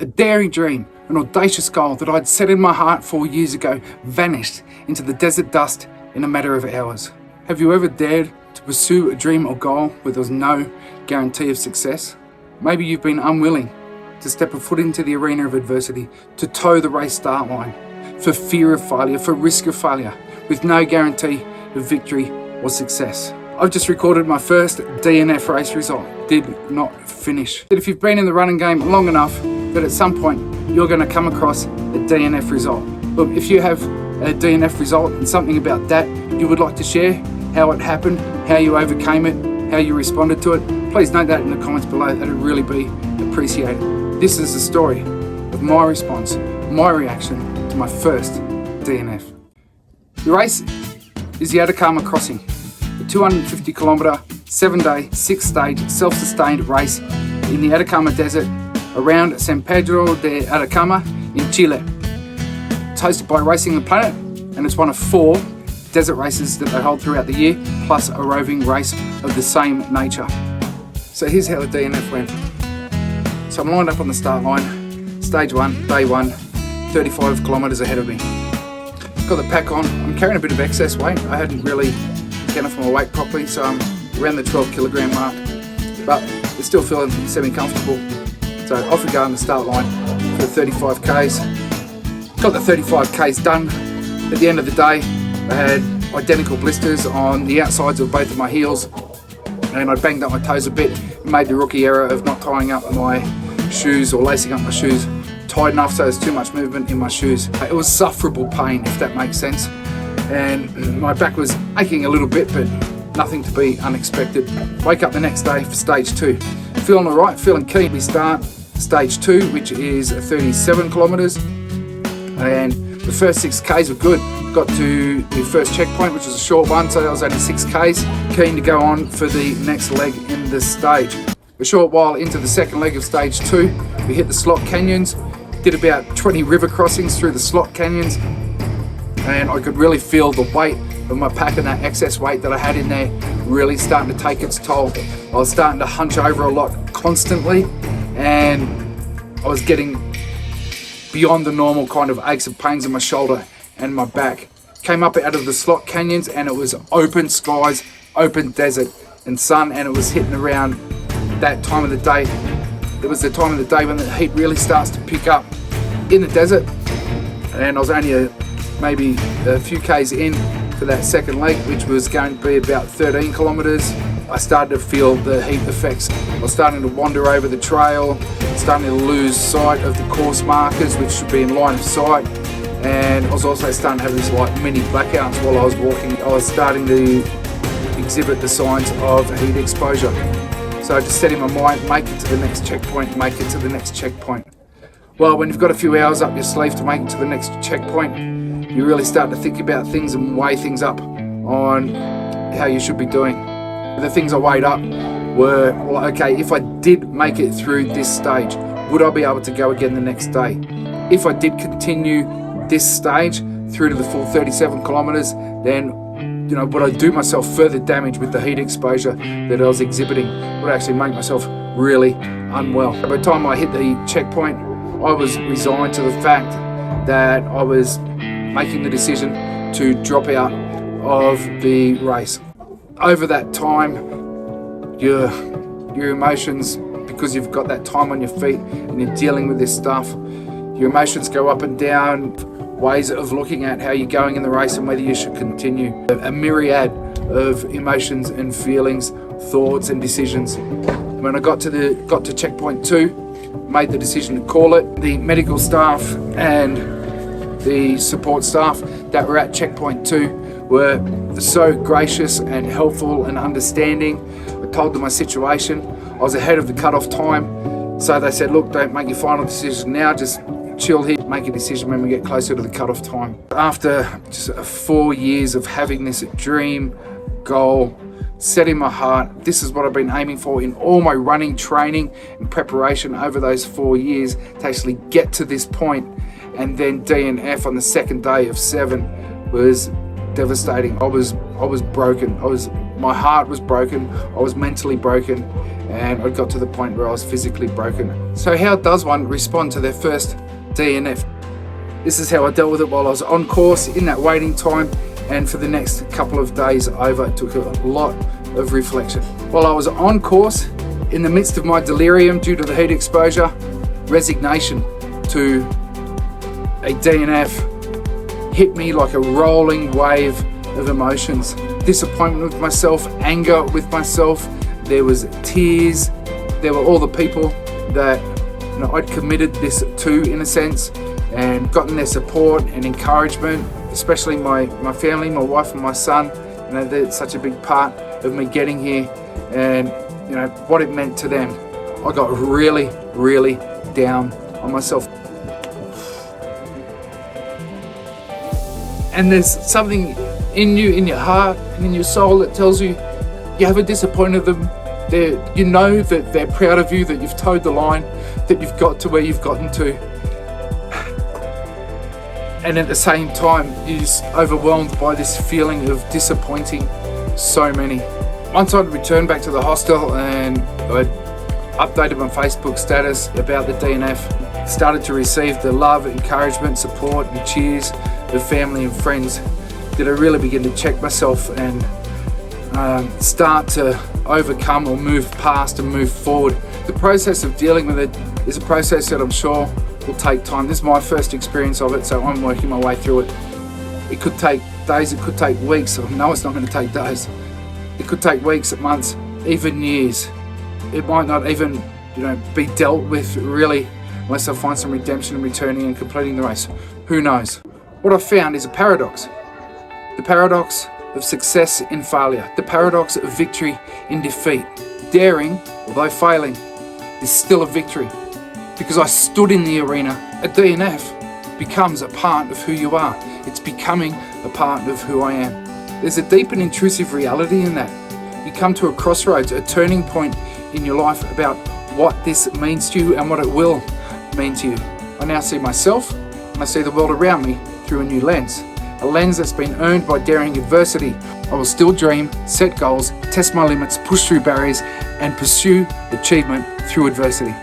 A daring dream, an audacious goal that I'd set in my heart 4 years ago vanished into the desert dust in a matter of hours. Have you ever dared to pursue a dream or goal where there was no guarantee of success? Maybe you've been unwilling to step a foot into the arena of adversity, to toe the race start line, for fear of failure, for risk of failure, with no guarantee of victory or success. I've just recorded my first DNF race result. Did not finish. If you've been in the running game long enough that at some point you're going to come across a DNF result. Look, if you have a DNF result and something about that you would like to share, how it happened, how you overcame it, how you responded to it, please note that in the comments below. That'd really be appreciated. This is the story of my response, my reaction to my first DNF. The race is the Atacama Crossing, a 250 kilometre, 7-day, 6-stage, self-sustained race in the Atacama Desert around San Pedro de Atacama in Chile. It's hosted by Racing the Planet, and it's one of 4 desert races that they hold throughout the year, plus a roving race of the same nature. So here's how the DNF went. So I'm lined up on the start line, stage 1, day 1, 35 kilometres ahead of me. Got the pack on. I'm carrying a bit of excess weight. I hadn't really accounted for my weight properly, so I'm around the 12 kilogram mark, but it's still feeling semi-comfortable. So off we go on the start line for the 35 Ks. Got the 35 Ks done. At the end of the day, I had identical blisters on the outsides of both of my heels, and I banged up my toes a bit and made the rookie error of not tying up my shoes or lacing up my shoes tight enough so there's too much movement in my shoes. It was sufferable pain, if that makes sense, and my back was aching a little bit, but nothing to be unexpected. Wake up the next day for stage 2. Feeling alright, feeling keen. We start stage 2, which is 37 kilometres, and the first 6 Ks were good. Got to the first checkpoint, which was a short one, so that was only 6 Ks. Keen to go on for the next leg in the stage. A short while into the second leg of stage 2, we hit the slot canyons, did about 20 river crossings through the slot canyons, and I could really feel the weight of my pack and that excess weight that I had in there really starting to take its toll. I was starting to hunch over a lot constantly, and I was getting beyond the normal kind of aches and pains in my shoulder and my back. Came up out of the slot canyons and it was open skies, open desert and sun, and it was hitting around that time of the day. It was the time of the day when the heat really starts to pick up in the desert, and I was only maybe a few Ks in for that second leg, which was going to be about 13 kilometres. I started to feel the heat effects. I was starting to wander over the trail, starting to lose sight of the course markers, which should be in line of sight, and I was also starting to have these like mini blackouts while I was walking. I was starting to exhibit the signs of heat exposure. So I just set in my mind, make it to the next checkpoint, make it to the next checkpoint. Well, when you've got a few hours up your sleeve to make it to the next checkpoint, you really start to think about things and weigh things up on how you should be doing. The things I weighed up were, well, okay, if I did make it through this stage, would I be able to go again the next day? If I did continue this stage through to the full 37 kilometres, then would I do myself further damage with the heat exposure that I was exhibiting? Would I actually make myself really unwell? By the time I hit the checkpoint, I was resigned to the fact that I was making the decision to drop out of the race. Over that time, your emotions, because you've got that time on your feet and you're dealing with this stuff, your emotions go up and down, ways of looking at how you're going in the race and whether you should continue. A myriad of emotions and feelings, thoughts and decisions. When I got to checkpoint 2, made the decision to call it. The medical staff and the support staff that were at checkpoint 2 were so gracious and helpful and understanding. I told them my situation. I was ahead of the cut-off time, so they said, look, don't make your final decision now, just chill here, make a decision when we get closer to the cut-off time. After just 4 years of having this dream, goal, set in my heart, this is what I've been aiming for in all my running training and preparation over those 4 years, to actually get to this point, and then DNF on the second day of 7 was devastating. I was broken. My heart was broken. I was mentally broken, and I got to the point where I was physically broken. So how does one respond to their first DNF? This is how I dealt with it while I was on course in that waiting time, and for the next couple of days over. It took a lot of reflection. While I was on course, in the midst of my delirium due to the heat exposure, resignation to a DNF hit me like a rolling wave of emotions. Disappointment with myself, anger with myself, there was tears, there were all the people that I'd committed this to, in a sense, and gotten their support and encouragement, especially my family, my wife and my son. They're such a big part of me getting here, and what it meant to them. I got really, really down on myself. And there's something in you, in your heart and in your soul, that tells you you haven't disappointed them. You know that they're proud of you, that you've towed the line, that you've got to where you've gotten to. And at the same time, you're just overwhelmed by this feeling of disappointing so many. Once I'd returned back to the hostel and I'd updated my Facebook status about the DNF, started to receive the love, encouragement, support and cheers of family and friends, did I really begin to check myself and start to overcome or move past and move forward. The process of dealing with it is a process that I'm sure will take time. This is my first experience of it, so I'm working my way through it. It could take days, it could take weeks. I know it's not going to take days. It could take weeks, months, even years. It might not even, be dealt with really unless I find some redemption in returning and completing the race. Who knows? What I've found is a paradox. The paradox of success in failure. The paradox of victory in defeat. Daring, although failing, is still a victory. Because I stood in the arena. A DNF becomes a part of who you are. It's becoming a part of who I am. There's a deep and intrusive reality in that. You come to a crossroads, a turning point in your life about what this means to you and what it will mean to you. I now see myself and I see the world around me through a new lens. A lens that's been earned by daring adversity. I will still dream, set goals, test my limits, push through barriers and pursue achievement through adversity.